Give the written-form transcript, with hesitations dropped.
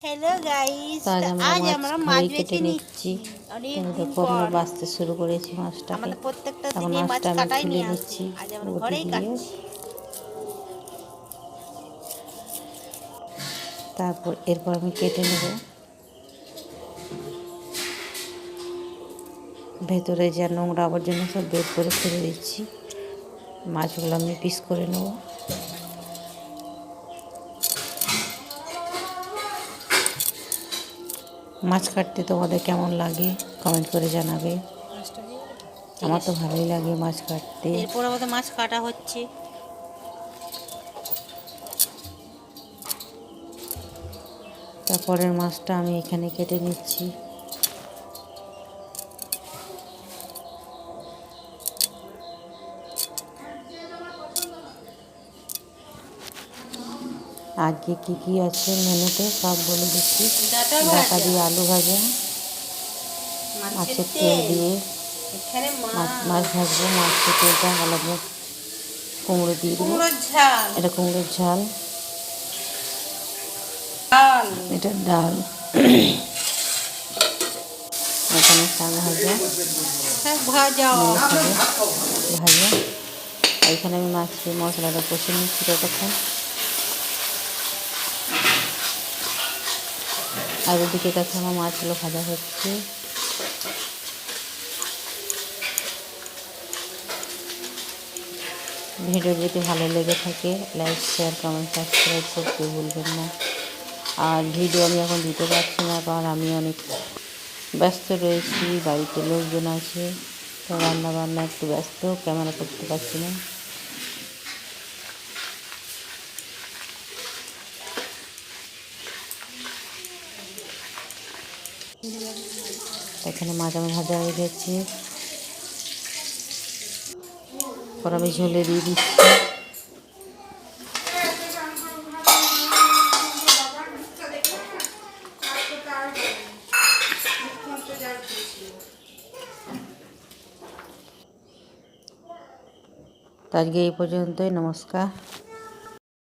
Hello guys, তো আজ আজ মাছ আমরা মাছ ঘরেই কেটে বেছে নিচ্ছি। নিচ্ছি অনেক দিন দেখো আমরা পর। বাছতে শুরু করেছি মাছটাকে। আমাদের প্রত্যেকটা তখন দিনে মাছ মাছটা আমি কাটাই তুলে নিয়ে আসে, নিচ্ছি আজ আমরা বটি ঘরেই দিয়ে। কাটছি। তারপর এরপর আমি কেটে নেব। ভেতরে যা নোংরা আবর্জনা সব বের করে ফেলে দিচ্ছি। মাছগুলো আমি পিস করে নেব। মাছ কাটতে তোমাদের কেমন লাগে কমেন্ট করে জানাবে। আমার তো ভালোই লাগে মাছ কাটতে। এরপর আমাদের মাছ কাটা হচ্ছে। তারপরের মাছটা আমি এখানে কেটে নিচ্ছি। আজকে কি আছে মেনুতে সব বলে দিচ্ছি। ডাঁটা দিয়ে আলু ভাজা, মাছের তেল দিয়ে মাছ ভাজবো। মাছের তেলটা আলাদা, কুমড়ো দিয়ে দেবো। এটা কুমড়োর ঝাল, এটা ডাল, এখানে শাক ভাজা ভাজা। এখানে আমি মাছের মশলাটা কষে নিচ্ছি ততক্ষণ। আর ওদিকে কাছে আমার মাছগুলো ভাজা হচ্ছে। ভিডিও যদি ভালো লেগে থাকে লাইক, শেয়ার, কমেন্ট, সাবস্ক্রাইব করতে ভুলবেন না। আর ভিডিও আমি এখন দিতে পারছি না, কারণ আমি অনেক ব্যস্ত রয়েছি, বাড়িতে লোকজন আছে, তো রান্না বান্না একটু ব্যস্ত, ক্যামেরা করতে পারছি না। এখানে মাছ আমি ভাজা হয়ে গেছে। পর আমি ঝোলে দিয়ে দিচ্ছি। তো আজকে এই পর্যন্তই, নমস্কার।